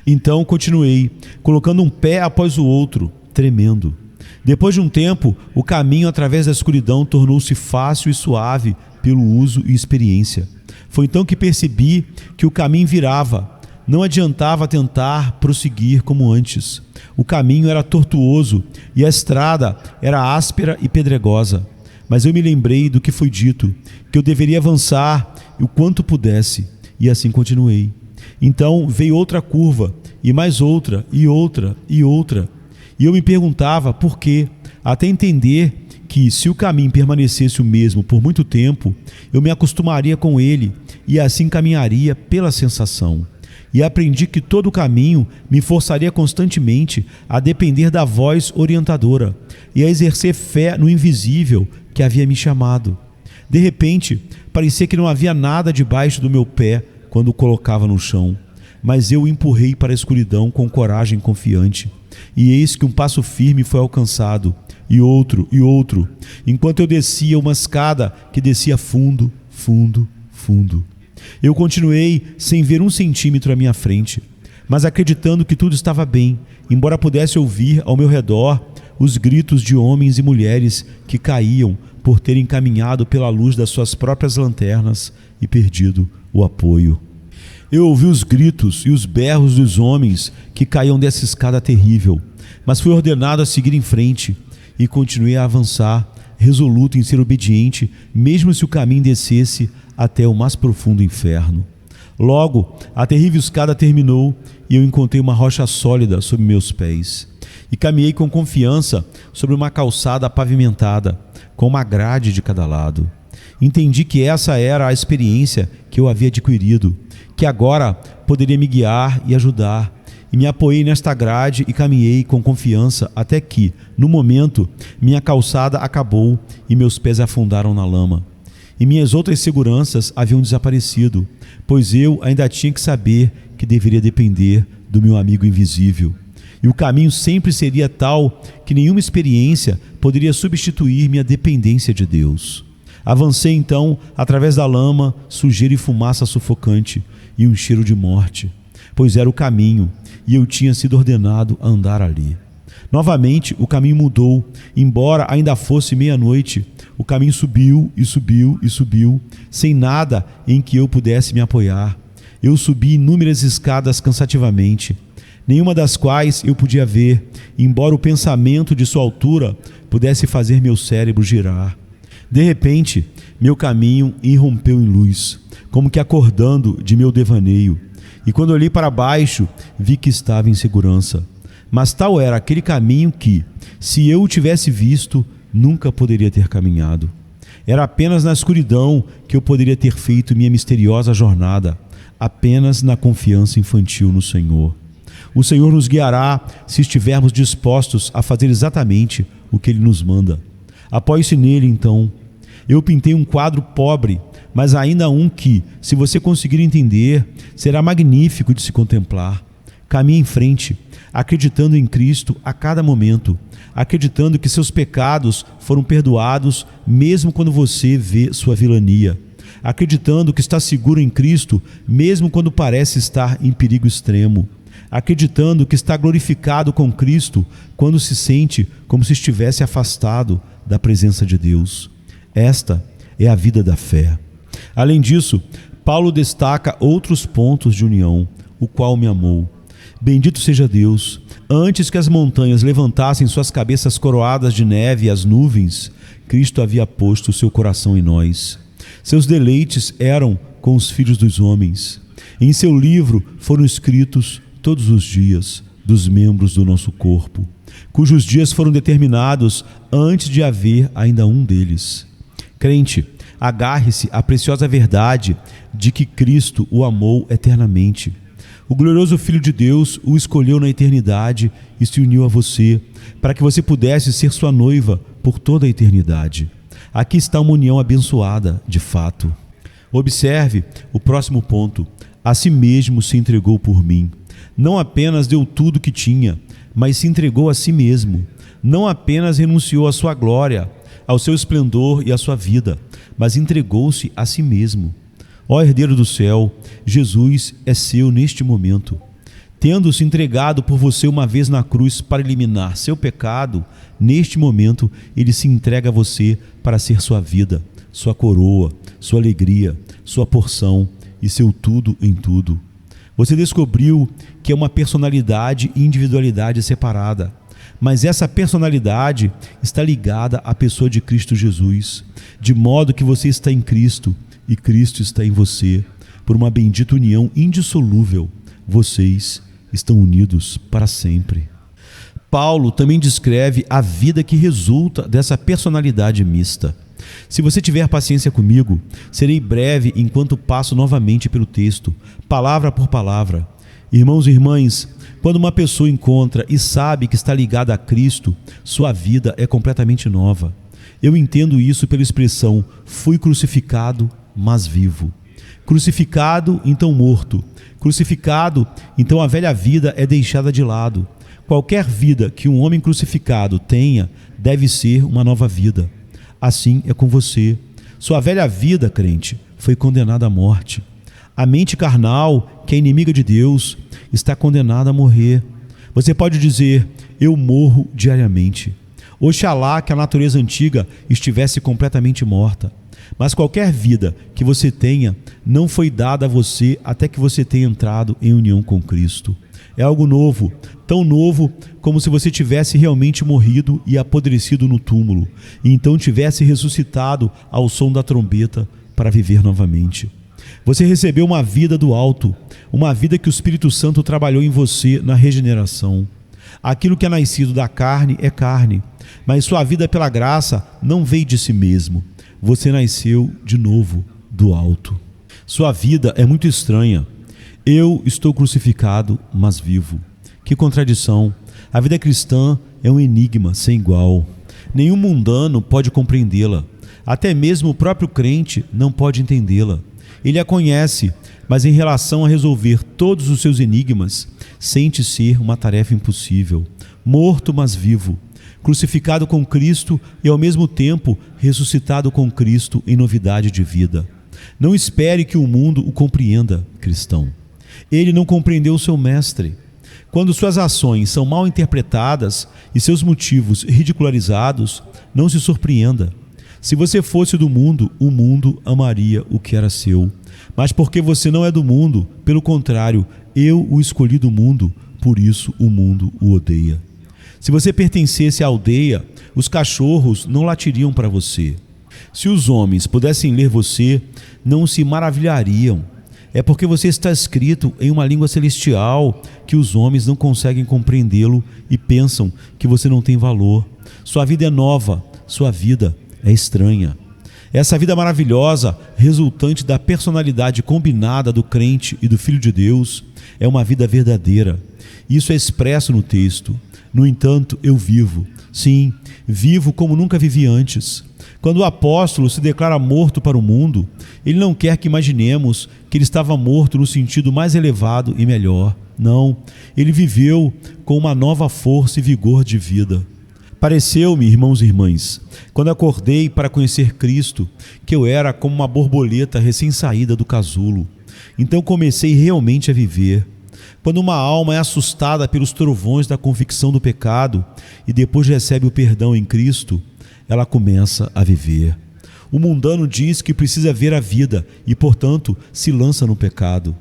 Então continuei, colocando um pé após o outro, tremendo. Depois de um tempo, o caminho através da escuridão tornou-se fácil e suave pelo uso e experiência. Foi então que percebi que o caminho virava. Não adiantava tentar prosseguir como antes. O caminho era tortuoso e a estrada era áspera e pedregosa. Mas eu me lembrei do que foi dito, que eu deveria avançar o quanto pudesse, e assim continuei. Então veio outra curva, e mais outra, e outra, e outra. E eu me perguntava por quê, até entender que, se o caminho permanecesse o mesmo por muito tempo, eu me acostumaria com ele e assim caminharia pela sensação. E aprendi que todo o caminho me forçaria constantemente a depender da voz orientadora e a exercer fé no invisível que havia me chamado. De repente, parecia que não havia nada debaixo do meu pé quando o colocava no chão, mas eu o empurrei para a escuridão com coragem confiante. E eis que um passo firme foi alcançado, e outro, enquanto eu descia uma escada que descia fundo, fundo, fundo. Eu continuei sem ver um centímetro à minha frente, mas acreditando que tudo estava bem, embora pudesse ouvir ao meu redor os gritos de homens e mulheres que caíam por terem caminhado pela luz das suas próprias lanternas e perdido o apoio. Eu ouvi os gritos e os berros dos homens que caíam dessa escada terrível, mas fui ordenado a seguir em frente e continuei a avançar, resoluto em ser obediente, mesmo se o caminho descesse até o mais profundo inferno. Logo, a terrível escada terminou e eu encontrei uma rocha sólida sob meus pés. E caminhei com confiança sobre uma calçada pavimentada, com uma grade de cada lado. Entendi que essa era a experiência que eu havia adquirido, que agora poderia me guiar e ajudar. E me apoiei nesta grade e caminhei com confiança até que, no momento, minha calçada acabou e meus pés afundaram na lama. E minhas outras seguranças haviam desaparecido, pois eu ainda tinha que saber que deveria depender do meu amigo invisível. E o caminho sempre seria tal que nenhuma experiência poderia substituir minha dependência de Deus. Avancei então através da lama, sujeira e fumaça sufocante e um cheiro de morte, pois era o caminho e eu tinha sido ordenado a andar ali. Novamente o caminho mudou, embora ainda fosse meia-noite. O caminho subiu e subiu e subiu, sem nada em que eu pudesse me apoiar. Eu subi inúmeras escadas cansativamente, nenhuma das quais eu podia ver, embora o pensamento de sua altura pudesse fazer meu cérebro girar. De repente, meu caminho irrompeu em luz, como que acordando de meu devaneio. E quando olhei para baixo, vi que estava em segurança. Mas tal era aquele caminho que, se eu o tivesse visto, nunca poderia ter caminhado. Era apenas na escuridão que eu poderia ter feito minha misteriosa jornada, apenas na confiança infantil no Senhor. O Senhor nos guiará se estivermos dispostos a fazer exatamente o que Ele nos manda. Apoie-se nele, então. Eu pintei um quadro pobre, mas ainda um que, se você conseguir entender, será magnífico de se contemplar. Caminhe em frente, acreditando em Cristo a cada momento, acreditando que seus pecados foram perdoados mesmo quando você vê sua vilania, acreditando que está seguro em Cristo mesmo quando parece estar em perigo extremo, acreditando que está glorificado com Cristo quando se sente como se estivesse afastado da presença de Deus. Esta é a vida da fé. Além disso, Paulo destaca outros pontos de união, o qual me amou. Bendito seja Deus, antes que as montanhas levantassem suas cabeças coroadas de neve e as nuvens, Cristo havia posto o seu coração em nós. Seus deleites eram com os filhos dos homens. Em seu livro foram escritos todos os dias dos membros do nosso corpo, cujos dias foram determinados antes de haver ainda um deles. Crente, agarre-se à preciosa verdade de que Cristo o amou eternamente. O glorioso Filho de Deus o escolheu na eternidade e se uniu a você, para que você pudesse ser sua noiva por toda a eternidade. Aqui está uma união abençoada, de fato. Observe o próximo ponto. A si mesmo se entregou por mim. Não apenas deu tudo que tinha, mas se entregou a si mesmo. Não apenas renunciou à sua glória, ao seu esplendor e à sua vida, mas entregou-se a si mesmo. Ó herdeiro do céu, Jesus é seu neste momento. Tendo se entregado por você uma vez na cruz para eliminar seu pecado, neste momento ele se entrega a você para ser sua vida, sua coroa, sua alegria, sua porção e seu tudo em tudo. Você descobriu que é uma personalidade e individualidade separada, mas essa personalidade está ligada à pessoa de Cristo Jesus, de modo que você está em Cristo e Cristo está em você. Por uma bendita união indissolúvel, vocês estão unidos para sempre. Paulo também descreve a vida que resulta dessa personalidade mista. Se você tiver paciência comigo, serei breve enquanto passo novamente pelo texto, palavra por palavra. Irmãos e irmãs, quando uma pessoa encontra e sabe que está ligada a Cristo, sua vida é completamente nova. Eu entendo isso pela expressão, fui crucificado, mas vivo. Crucificado, então morto. Crucificado, então a velha vida é deixada de lado. Qualquer vida que um homem crucificado tenha, deve ser uma nova vida. Assim é com você. Sua velha vida, crente, foi condenada à morte. A mente carnal, que é inimiga de Deus, está condenada a morrer. Você pode dizer, eu morro diariamente. Oxalá que a natureza antiga estivesse completamente morta. Mas qualquer vida que você tenha não foi dada a você até que você tenha entrado em união com Cristo. É algo novo, tão novo como se você tivesse realmente morrido e apodrecido no túmulo, e então tivesse ressuscitado ao som da trombeta para viver novamente. Você recebeu uma vida do alto, uma vida que o Espírito Santo trabalhou em você na regeneração. Aquilo que é nascido da carne é carne, mas sua vida pela graça não veio de si mesmo. Você nasceu de novo do alto. Sua vida é muito estranha. Eu estou crucificado, mas vivo. Que contradição! A vida cristã é um enigma sem igual. Nenhum mundano pode compreendê-la. Até mesmo o próprio crente não pode entendê-la. Ele a conhece, mas em relação a resolver todos os seus enigmas, sente ser uma tarefa impossível. Morto, mas vivo. Crucificado com Cristo e ao mesmo tempo ressuscitado com Cristo em novidade de vida. Não espere que o mundo o compreenda, cristão. Ele não compreendeu o seu mestre. Quando suas ações são mal interpretadas e seus motivos ridicularizados, não se surpreenda. Se você fosse do mundo, o mundo amaria o que era seu. Mas porque você não é do mundo, pelo contrário, eu o escolhi do mundo, por isso o mundo o odeia. Se você pertencesse à aldeia, os cachorros não latiriam para você. Se os homens pudessem ler você, não se maravilhariam. É porque você está escrito em uma língua celestial que os homens não conseguem compreendê-lo e pensam que você não tem valor. Sua vida é nova, sua vida é estranha. Essa vida maravilhosa, resultante da personalidade combinada do crente e do Filho de Deus, é uma vida verdadeira. Isso é expresso no texto. No entanto, eu vivo. Sim, vivo como nunca vivi antes. Quando o apóstolo se declara morto para o mundo, ele não quer que imaginemos que ele estava morto no sentido mais elevado e melhor. Não, ele viveu com uma nova força e vigor de vida. Pareceu-me, irmãos e irmãs, quando acordei para conhecer Cristo, que eu era como uma borboleta recém-saída do casulo. Então comecei realmente a viver. Quando uma alma é assustada pelos trovões da convicção do pecado e depois recebe o perdão em Cristo, ela começa a viver. O mundano diz que precisa ver a vida e, portanto, se lança no pecado.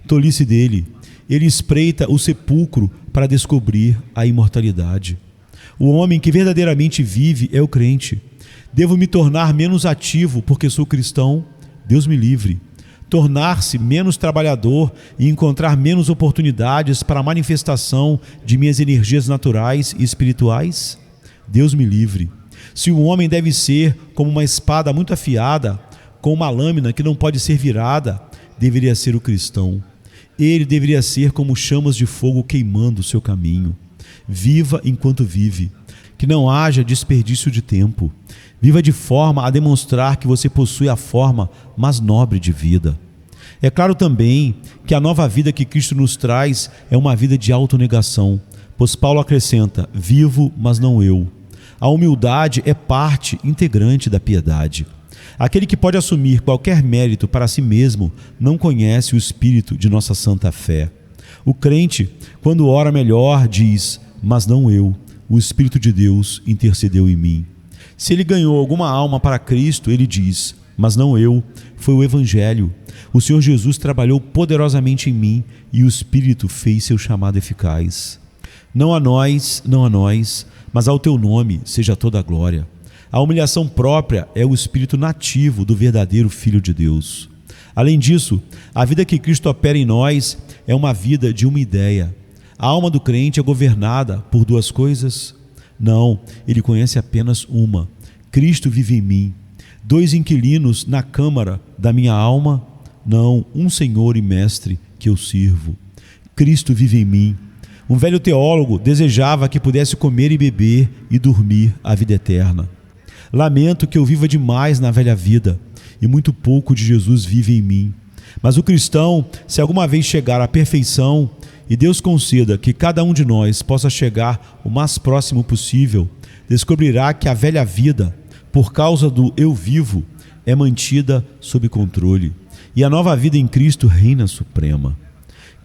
Tolice dele. Ele espreita o sepulcro para descobrir a imortalidade. O homem que verdadeiramente vive é o crente. Devo me tornar menos ativo porque sou cristão? Deus me livre. Tornar-se menos trabalhador e encontrar menos oportunidades para a manifestação de minhas energias naturais e espirituais? Deus me livre. Se o homem deve ser como uma espada muito afiada, com uma lâmina que não pode ser virada, deveria ser o cristão. Ele deveria ser como chamas de fogo queimando o seu caminho. Viva enquanto vive, que não haja desperdício de tempo. Viva de forma a demonstrar que você possui a forma mais nobre de vida. É claro também que a nova vida que Cristo nos traz é uma vida de autonegação, pois Paulo acrescenta: vivo, mas não eu. A humildade é parte integrante da piedade. Aquele que pode assumir qualquer mérito para si mesmo não conhece o espírito de nossa santa fé. O crente, quando ora melhor, diz: mas não eu, o Espírito de Deus intercedeu em mim. Se ele ganhou alguma alma para Cristo, ele diz: mas não eu, foi o Evangelho. O Senhor Jesus trabalhou poderosamente em mim e o Espírito fez seu chamado eficaz. Não a nós, mas ao teu nome seja toda a glória. A humilhação própria é o espírito nativo do verdadeiro Filho de Deus. Além disso, a vida que Cristo opera em nós é uma vida de uma ideia. A alma do crente é governada por duas coisas? Não, ele conhece apenas uma: Cristo vive em mim. Dois inquilinos na câmara da minha alma? Não, um Senhor e Mestre que eu sirvo. Cristo vive em mim. Um velho teólogo desejava que pudesse comer e beber e dormir a vida eterna. Lamento que eu viva demais na velha vida e muito pouco de Jesus vive em mim. Mas o cristão, se alguma vez chegar à perfeição, e Deus conceda que cada um de nós possa chegar o mais próximo possível, descobrirá que a velha vida, por causa do eu vivo, é mantida sob controle, e a nova vida em Cristo reina suprema.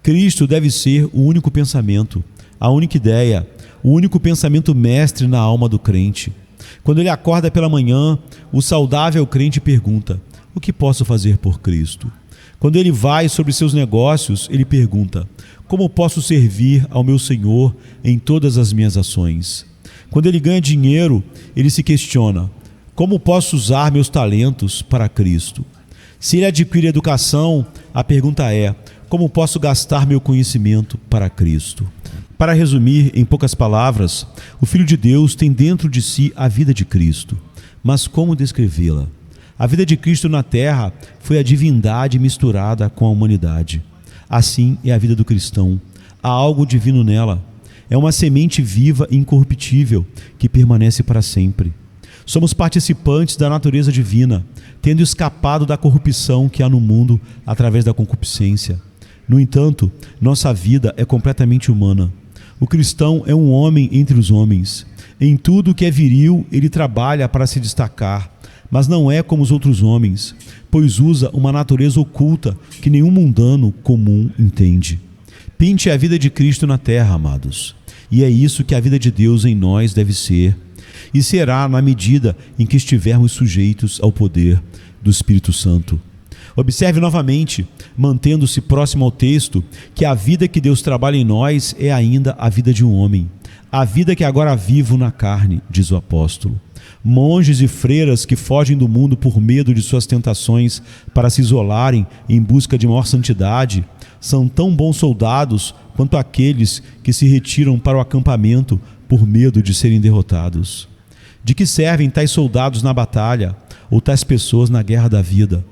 Cristo deve ser o único pensamento, a única ideia, o único pensamento mestre na alma do crente. Quando ele acorda pela manhã, o saudável crente pergunta: o que posso fazer por Cristo? Quando ele vai sobre seus negócios, ele pergunta: como posso servir ao meu Senhor em todas as minhas ações? Quando ele ganha dinheiro, ele se questiona: como posso usar meus talentos para Cristo? Se ele adquire educação, a pergunta é: como posso gastar meu conhecimento para Cristo? Para resumir, em poucas palavras, o Filho de Deus tem dentro de si a vida de Cristo. Mas como descrevê-la? A vida de Cristo na terra foi a divindade misturada com a humanidade. Assim é a vida do cristão. Há algo divino nela. É uma semente viva e incorruptível que permanece para sempre. Somos participantes da natureza divina, tendo escapado da corrupção que há no mundo através da concupiscência. No entanto, nossa vida é completamente humana. O cristão é um homem entre os homens. Em tudo que é viril, ele trabalha para se destacar, mas não é como os outros homens, pois usa uma natureza oculta que nenhum mundano comum entende. Pinte a vida de Cristo na terra, amados. E é isso que a vida de Deus em nós deve ser. E será na medida em que estivermos sujeitos ao poder do Espírito Santo. Observe novamente, mantendo-se próximo ao texto, que a vida que Deus trabalha em nós é ainda a vida de um homem. A vida que agora vivo na carne, diz o apóstolo. Monges e freiras que fogem do mundo por medo de suas tentações para se isolarem em busca de maior santidade, são tão bons soldados quanto aqueles que se retiram para o acampamento por medo de serem derrotados. De que servem tais soldados na batalha, ou tais pessoas na guerra da vida?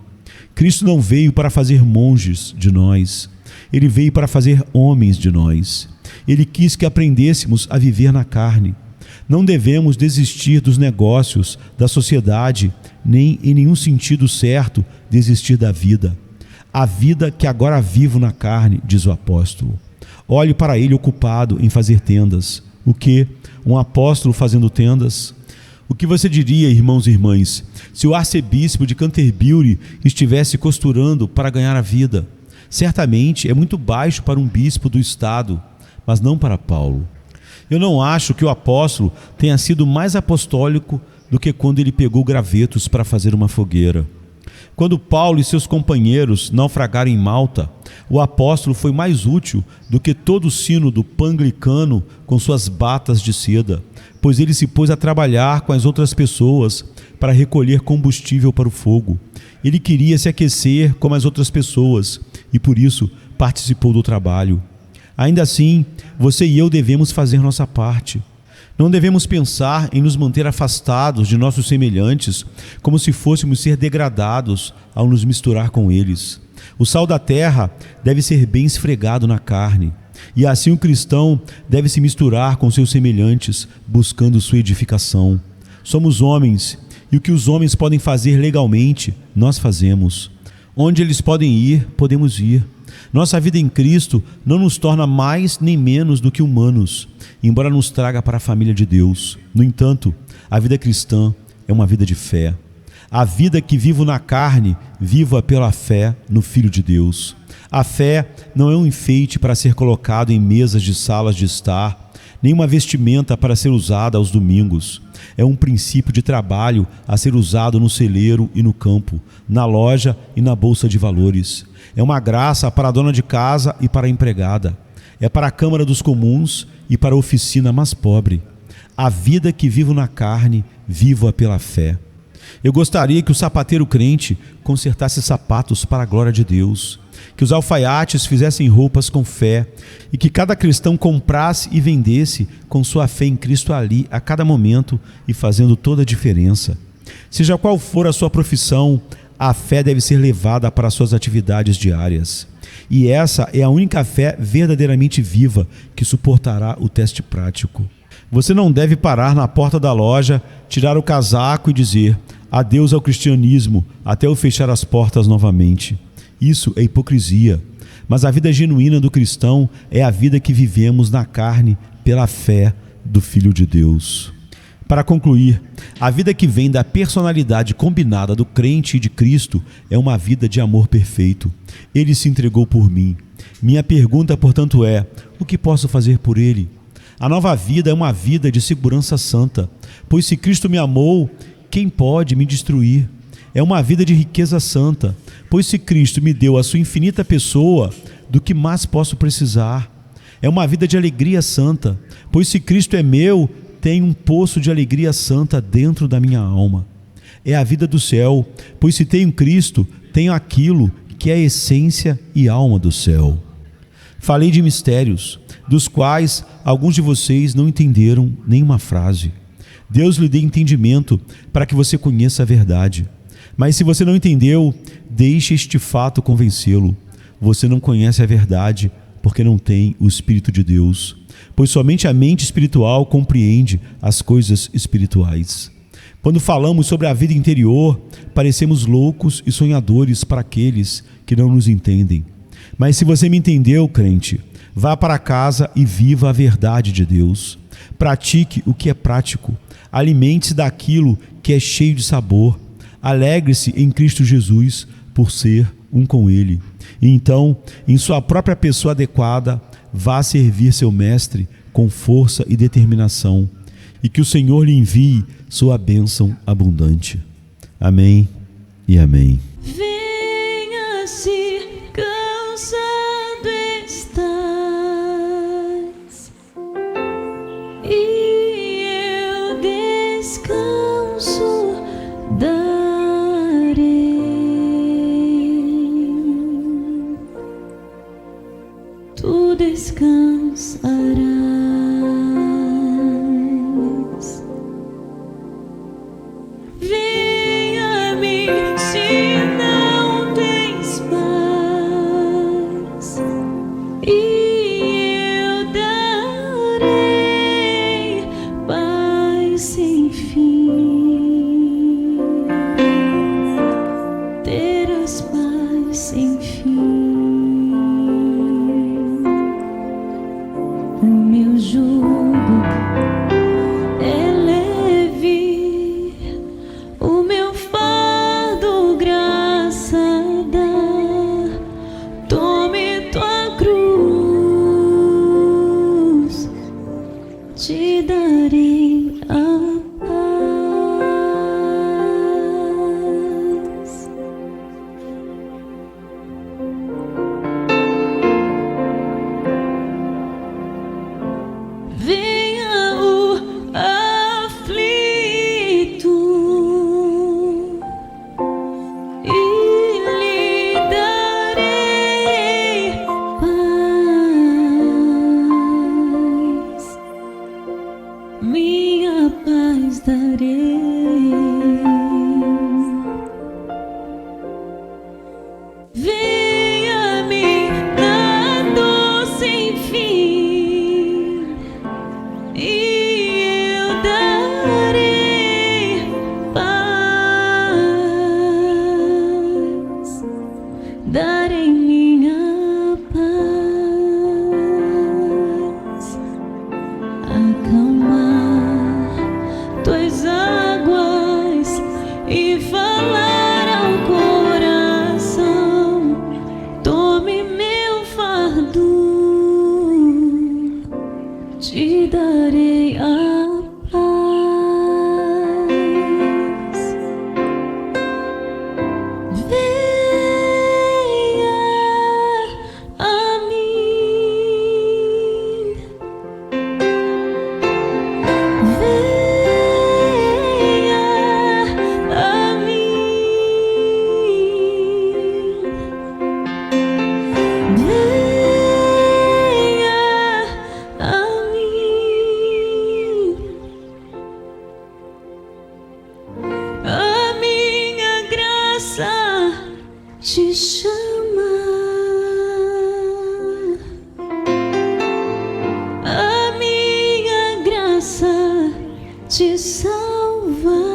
Cristo não veio para fazer monges de nós, ele veio para fazer homens de nós. Ele quis que aprendêssemos a viver na carne. Não devemos desistir dos negócios, da sociedade, nem em nenhum sentido certo desistir da vida. A vida que agora vivo na carne, diz o apóstolo. Olhe para ele ocupado em fazer tendas. O que? Um apóstolo fazendo tendas? O que você diria, irmãos e irmãs, se o arcebispo de Canterbury estivesse costurando para ganhar a vida? Certamente é muito baixo para um bispo do estado, mas não para Paulo. Eu não acho que o apóstolo tenha sido mais apostólico do que quando ele pegou gravetos para fazer uma fogueira. Quando Paulo e seus companheiros naufragaram em Malta, o apóstolo foi mais útil do que todo o sínodo pan-anglicano com suas batas de seda, pois ele se pôs a trabalhar com as outras pessoas para recolher combustível para o fogo. Ele queria se aquecer como as outras pessoas e por isso participou do trabalho. Ainda assim, você e eu devemos fazer nossa parte. Não devemos pensar em nos manter afastados de nossos semelhantes, como se fôssemos ser degradados ao nos misturar com eles. O sal da terra deve ser bem esfregado na carne, e assim o cristão deve se misturar com seus semelhantes, buscando sua edificação. Somos homens, e o que os homens podem fazer legalmente, nós fazemos. Onde eles podem ir, podemos ir. Nossa vida em Cristo não nos torna mais nem menos do que humanos, embora nos traga para a família de Deus. No entanto, a vida cristã é uma vida de fé. A vida que vivo na carne, viva pela fé no Filho de Deus. A fé não é um enfeite para ser colocado em mesas de salas de estar, nem uma vestimenta para ser usada aos domingos. É um princípio de trabalho a ser usado no celeiro e no campo, na loja e na bolsa de valores. É uma graça para a dona de casa e para a empregada. É para a Câmara dos Comuns e para a oficina mais pobre. A vida que vivo na carne, vivo-a pela fé. Eu gostaria que o sapateiro crente consertasse sapatos para a glória de Deus, que os alfaiates fizessem roupas com fé e que cada cristão comprasse e vendesse com sua fé em Cristo ali a cada momento e fazendo toda a diferença. Seja qual for a sua profissão, a fé deve ser levada para suas atividades diárias. E essa é a única fé verdadeiramente viva que suportará o teste prático. Você não deve parar na porta da loja, tirar o casaco e dizer adeus ao cristianismo até eu fechar as portas novamente. Isso é hipocrisia. Mas a vida genuína do cristão é a vida que vivemos na carne pela fé do Filho de Deus. Para concluir, a vida que vem da personalidade combinada do crente e de Cristo é uma vida de amor perfeito. Ele se entregou por mim. Minha pergunta, portanto, é: o que posso fazer por ele? A nova vida é uma vida de segurança santa, pois se Cristo me amou, quem pode me destruir? É uma vida de riqueza santa, pois se Cristo me deu a sua infinita pessoa, do que mais posso precisar? É uma vida de alegria santa, pois se Cristo é meu, tem um poço de alegria santa dentro da minha alma. É a vida do céu, pois se tenho Cristo, tenho aquilo que é a essência e alma do céu. Falei de mistérios, dos quais alguns de vocês não entenderam nenhuma frase. Deus lhe dê entendimento para que você conheça a verdade. Mas se você não entendeu, deixe este fato convencê-lo. Você não conhece a verdade porque não tem o Espírito de Deus, pois somente a mente espiritual compreende as coisas espirituais. Quando falamos sobre a vida interior, parecemos loucos e sonhadores para aqueles que não nos entendem. Mas se você me entendeu, crente, vá para casa e viva a verdade de Deus. Pratique o que é prático. Alimente-se daquilo que é cheio de sabor. Alegre-se em Cristo Jesus por ser um com Ele. E então, em sua própria pessoa adequada, vá servir seu mestre com força e determinação. E que o Senhor lhe envie sua bênção abundante. Amém e amém. Venha se cansado estás, e eu descanso darei. Tu descansarás. Venha-me se não tens paz, e eu darei paz sem fim. Terás paz sem fim. O meu jugo é leve, o meu fardo graça dá. paz darei. Venha a mim na dor sem fim, e eu darei paz, darei minha paz, acalmar tuas águas e falar ao coração: tome meu fardo, te darei a paz. Venha a mim, venha a mim, venha a mim. A minha graça te chama, a minha graça te salva.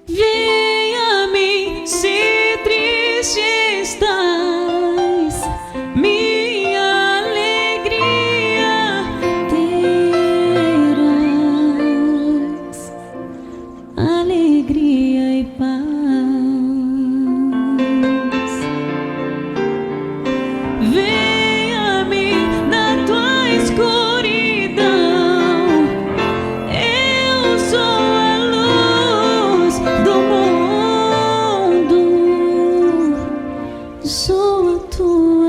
Venha a mim se triste estás, minha alegria terás, alegria e paz. Venha a mim na tua escuridão, eu sou a luz do mundo, sou a tua